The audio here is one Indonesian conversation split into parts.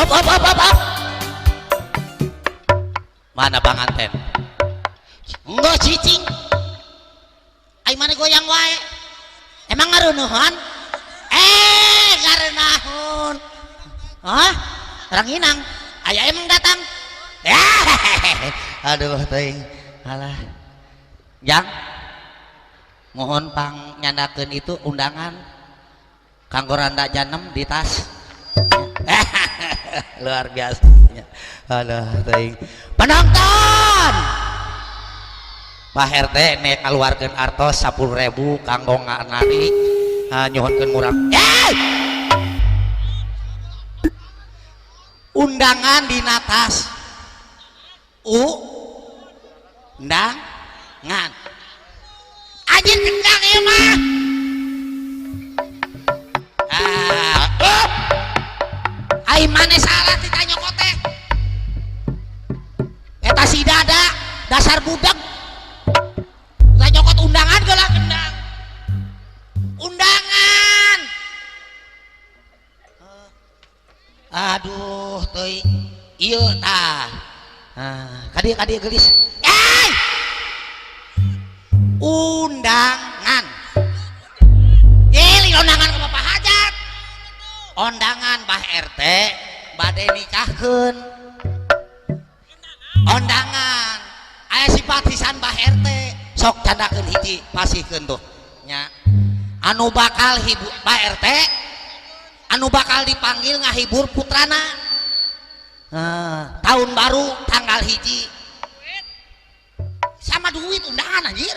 Op. Mana panganten? Enggak cicing. Ai mana goyang wae. Emang ngareunahan? Ngareunahun. Hah? Ranginang. Aya emang datang. Aduh teuing. Alah. Jang. Mohon pang nyandakeun itu undangan kanggo randa janem di tas. Luar biasa. Aduh teuing. Penonton. Pak RT nek ngaluarkeun artos 10.000 kanggo nganari nyohonkeun murah. Undangan di natas. Undangan. Anjir gendang ieu mah. Ai mane salah ditanya kote. Eta si dada dasar budak. Nyokot undangan geula gendang. Undangan. Aduh teuing. Ieu tah. Kadieu geulis. Undangan. Yeling undangan ke Bapak Hajat. Undangan Mbah RT bade nikahkeun. Undangan. Aya simpatisan Mbah RT. Sok candakeun hiji pasihkeun tuh nya anu bakal hibur Mbah RT anu bakal dipanggil ngahibur putrana tahun baru tanggal hiji sama duit undangan anjir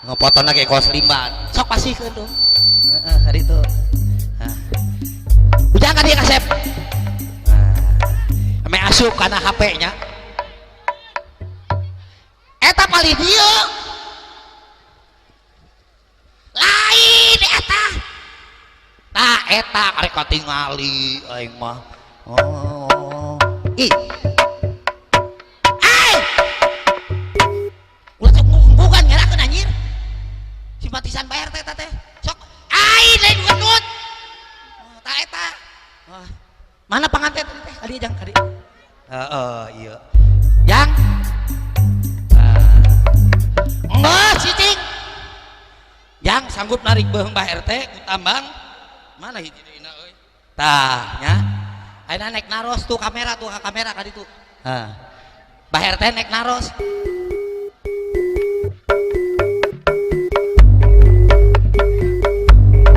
ngepotong lagi kos limban sok pasihkeun tuh hari itu ujang ka dia kasep ame asup kana HP nya eta paling dia lain eta tah eta karek katingali aing mah ulah sok bukan ngerakeun anjir simpatisan Pak RT teh sok lain gendut tah eta mana panganten teh kali jang kali iya jang enggak cicing yang sanggup narik beung Mbah RT ku tambang mana hiji deuna euy tah nya ayeuna naik naros tuh kamera ka ditu Mbah RT naik naros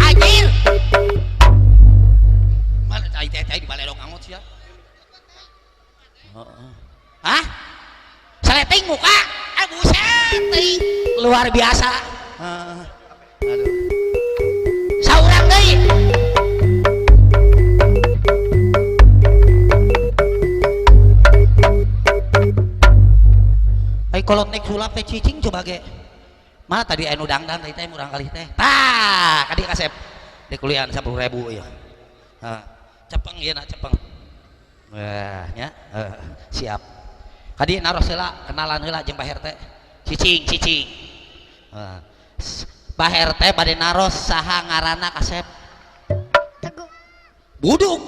anjir mana cai di balerong angot sia hah saleting muka buset luar biasa saurang deui ai kolot nek sulap teh cicing coba ge mana tadi anu dangdang teh murang kali teh tah kadi kasep di kuliah 10.000 ieu cepeng ieu na cepeng nya siap kadi naros heula kenalan heula jeung Mbah RT cicing Mbah RT bade naros saha ngaranna kasep Teguh Buduk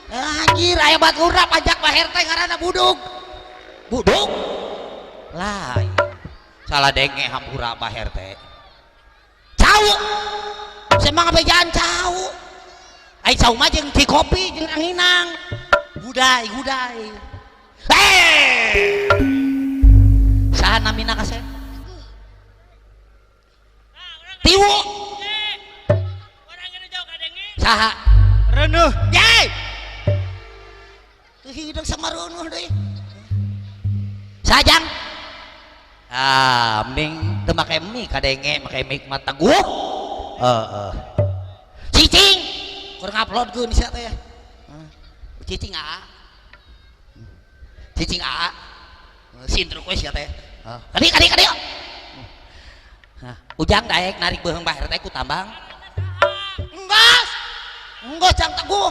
anjir aya baturna pajak Mbah RT ngaranna Buduk lain salah denge hampura Mbah RT cau semang bejaan cau ai cau mah jeung ti kopi jeung anginang gudai saha namina kasep tiwu saha reunuh yai tuh hidup sama reunuh deui sajang mending teu make mie kadenge make mie mah teguh cicing keur nguploadkeun sia teh cicing sintruk we sia teh kadi ujang daek narik beung Mbah RT ku tambang enggak jang teguh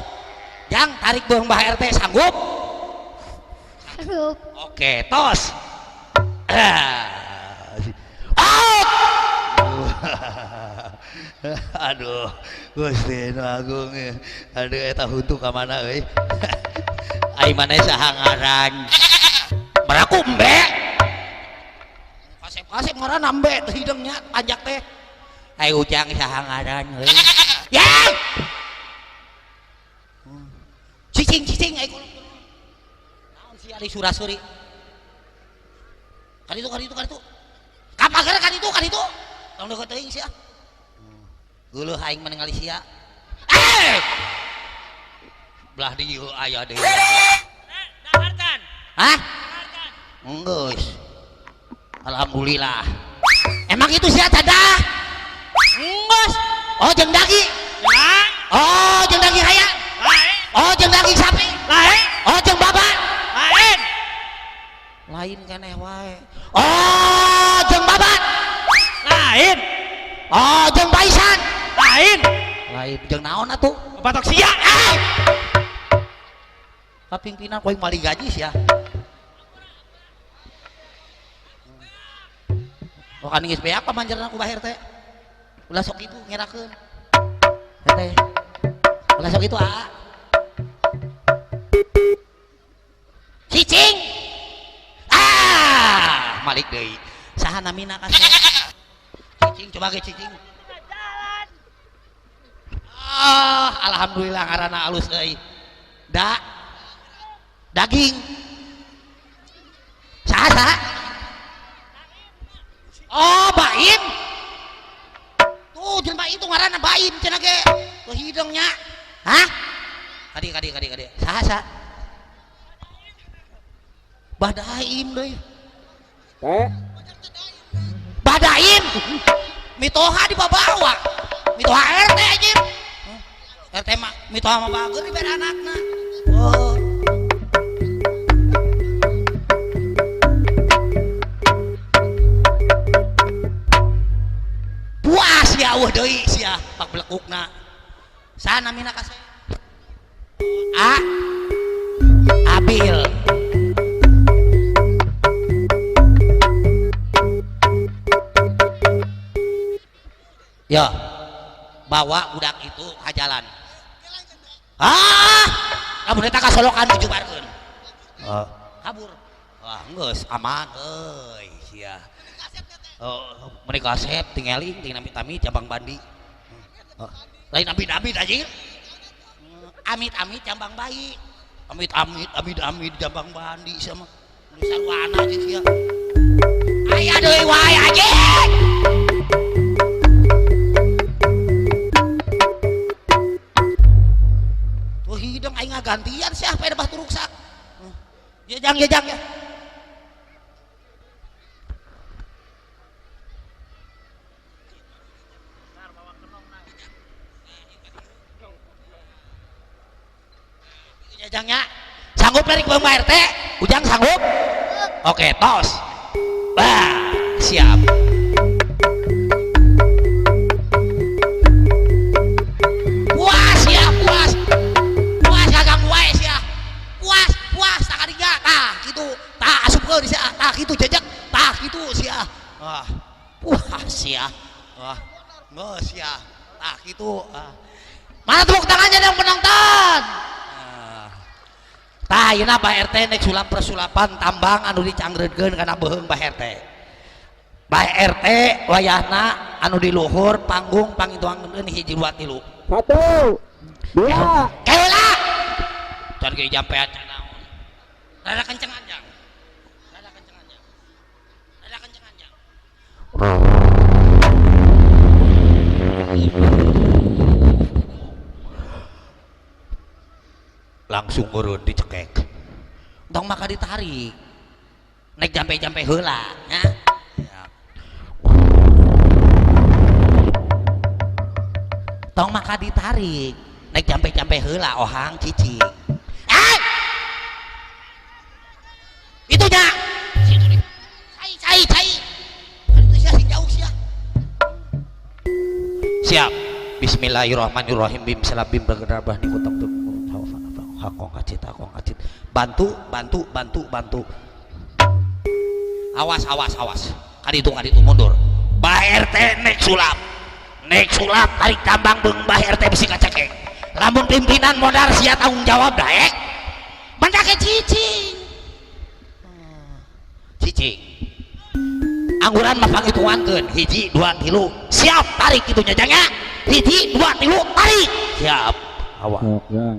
jang tarik beung Mbah RT sanggup oke tos Aduh Gusti Nu Agung aduh eta huntu ka mana euy ai maneh saha ngaran baraku embe kasep-kasep ngaranna embe teh hidungnya panjak teh ai ujang saha ngaran euy ya cicing ai kulo naon si ari surasuri kaditu kapagere kaditu tong deket teuing sia geuleuh aing meninggali sia belah dieu aya deui daharkan hah geus alhamdulillah emang itu sia cadah geus oh jeung dagi oh jeung daging hayam oh jeung daging sapi lain oh jeung babat lain keneh wae oh jeung babat lain oh jeung baisan lain jeung naon atuh batok sia kapingpinan koing mali gaji sia oh kan geus beak pamanjerna ku baher teh ulah sok itu ngerakeun teh ulah sok itu cicing malik deui saha namina kasih cicing coba ge cicing alhamdulillah ngaranna alus euy daging saha oh baim tuh jelema itu ngaranna baim cenah ge tuh hidungnya hah kadi saha badaim deui badaim mitoha dibawa mitoha RT anjir RT mah mitoha mah bager di beda anakna oh puas ya eueuh deui sia pak blekukna saha namina kasih Abil ya bawa budak itu ke jalan kamu eta kasolokan dijubarkeun kabur wah geus aman euy sia meni kasep tingeling ting nami-nami cabang bandi lain amit-amit anjir amit-amit cabang bayi amit-amit cabang bandi sama nulisan wana aja sia aya deui wae anjing hidung aing gantian siapa yang bah turuk sak jang ya jangnya sanggup dari ke Mbak RT ujang sanggup oke tos bah siap itu jejak tah gitu sia puas sia nges sia tah gitu mana tepuk tangannya dong penonton tah yeuna Pak RT nek sulap persulapan tambang anu dicanggreutkeun kana beuheung Pak RT Pak RT wayahna anu di luhur panggung pangituangkeun hiji dua tilu 1 2 kaula can ge jampean can naon rada kenceng anjang langsung urun dicekek tong maka ditarik naik jampe-jampe heula nya tong maka ditarik naik jampe-jampe heula ohang cicing itu nya cai itu sia jauh sia siap bismillahirrahmanirrahim bim salam bim bergerak di kutak tuh hakong kacit bantu awas kaditu mundur Pak RT nek sulap naik sulap tarik tambang beung bah RT bisi kacekek lamun pimpinan modal sia tanggung jawab daek mendake cicing cicing angguran mah panghitungankeun 1 2 3 siap tarik itunya jangnya 1 2 3 tarik siap awak sok jang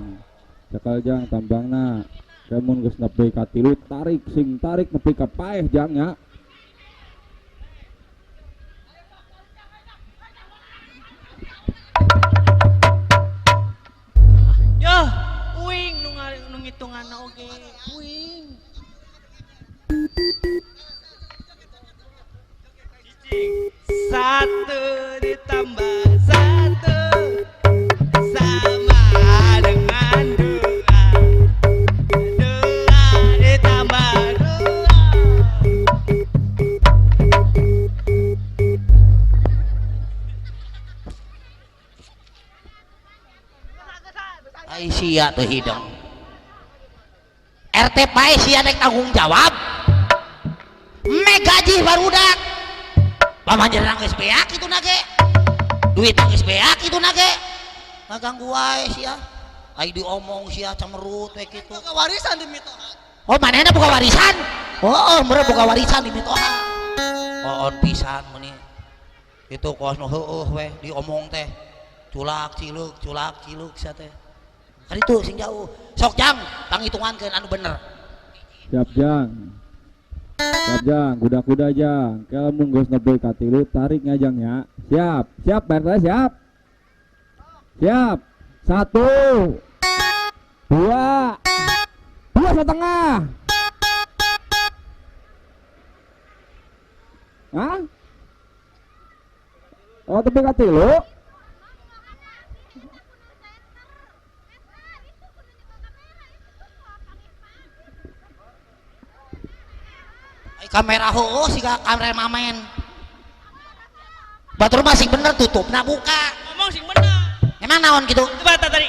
cekal jang tambangna kemun geus nepi ka 3 tarik sing tarik nepi ka paeh jang nya Yo, uing nu ngitunganna oge. Uing. Satu ditambah satu sama dengan dua. Dua ditambah dua. ai sia teu hidung RT pae sia dek tanggung jawab me gaji barudak pamanjerang geus beak kitu nage duit geus beak kitu nage ngaganggu wae sia ai diomong sia camerut we kitu Boga warisan di mitoha. oh manehna boga warisan oh meureun boga warisan di mitoha on pisan meuni itu kos nu heueuh we diomong teh culak ciluk sia teh kan itu sing jauh sok jang panghitungankeun anu bener siap jang kuda-kuda jang kelmun geus nepi ka 3 tarik ngajang nya siap Pak RT siap 1 2 setengah hah oh tepi ka 3 kamera heueuh siga kamera mamen batur masih bener tutupna buka Ngomong sing bener. emang naon gitu Coba tadi.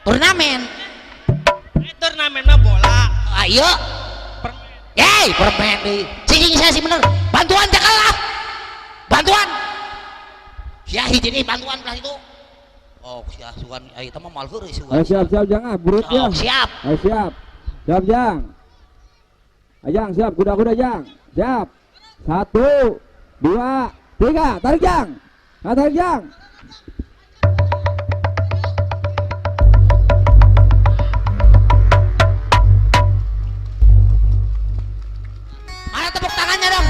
turnamen Turnamen mah bola. ayo yey permen deui cicing saya sih bener bantuan cekal lah bantuan sia hiji deui bantuan kelas itu oh sia sugan ai teh mah mal heureuy sugan siap jang burut oh, jang siap siap jang Ajang siap kuda-kuda jang siap 1 2 3 tarik jang tarik jang mana tepuk tangannya dong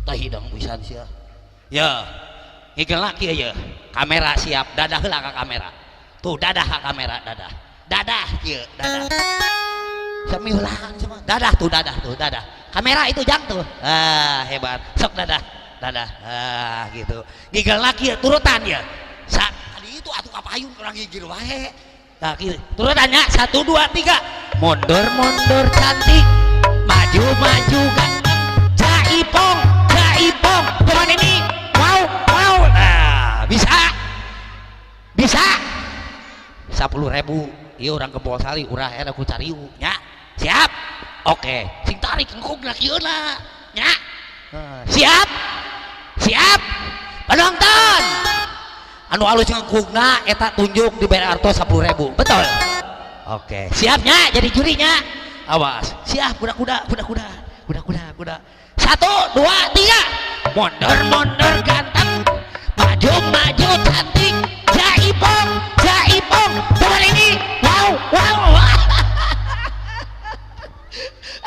tah hidang pisan sia ya ngigel laki aja kamera siap dadah heula ka kamera tuh dadah ka kamera dadah kieu dadah sami heula sama dadah kamera itu jang tuh hebat sok dadah gitu ngigel laki turutan ya tadi itu atuh kapayun urang gigir wae nah kieu turutannya 1 2 3 mundur cantik maju ganteng jaipong teman ini wow bisa 10.000 iya orang ke Bolsali urah era ku cariu nya siap oke sing tarik engkog na kieu na nya siap penonton anu alus ngegugna eta tunjuk di bayar artos 10.000 betul oke siapnya jadi jurinya awas siap kuda 1 2 3 mundur ganteng maju cantik jaipong teman ini wow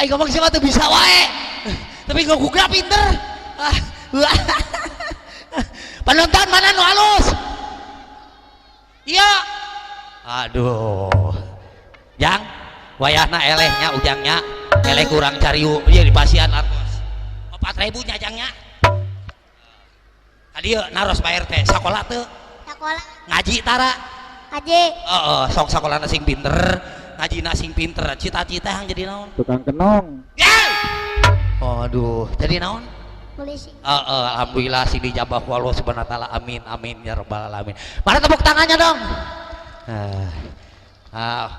ay ngomong siapa tuh bisa wae tapi ngegugna pinter penonton mana nu halus iya aduh jang wayahna elehnya ujangnya eleh kurang cariu dia di pasian artos 4.000 nya jangnya tadi naros Pak RT sekolah tuh Sekolah ngaji tara ngaji sok sekolah sing pinter ngaji sing pinter cita-cita yang jadi naon tukang kenong aduh jadi naon polisi alhamdulillah si dijabah Allah subhanahu wa ta'ala amin ya rabbal alamin mana tepuk tangannya dong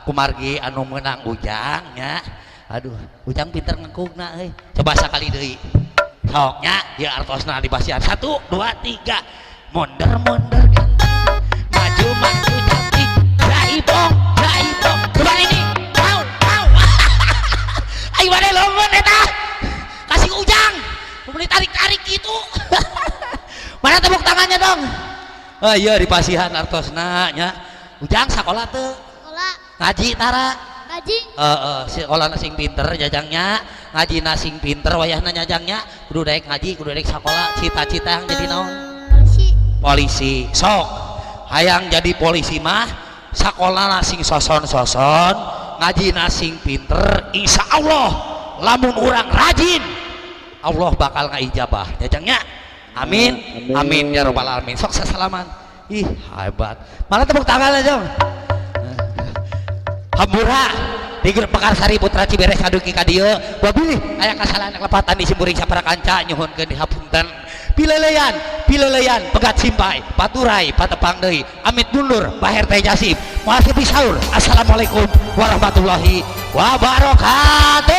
kumargi anu menang Ujang nya. Aduh, Ujang pinter ngekugna euy. Coba sakali deui. Sok nya ieu artosna dibasian 1 2 3. Monder maju cantik jaibong coba ini mau ayo mana lomba eta kasih Ujang boleh tarik gitu mana tepuk tangannya dong. Oh iya di pasihan artosna nya. Ujang sekolah tuh sekolah ngaji tara gaji sekolah sing pinter jajangnya ngaji sing pinter wayahna jajangnya kudu daek ngaji kudu daek sekolah cita-cita yang jadi naon polisi sok hayang jadi polisi mah sekolah sing soson ngaji sing pinter insya Allah lamun urang rajin Allah bakal ngaijabah jajangnya amin amin ya robbal alamin sok sasalaman ih hebat malah tepuk tangan aja Hampura di Pekarsari Putra Ciberes kaduki ka dieu babi aya kasalahan kelepatan di simpuring sapara kanca nyuhunkeun dihapunten pileleyan pegat simpai paturai patepang deui amit mundur baher teh jasib moal sepi saur assalamualaikum warahmatullahi wabarakatuh.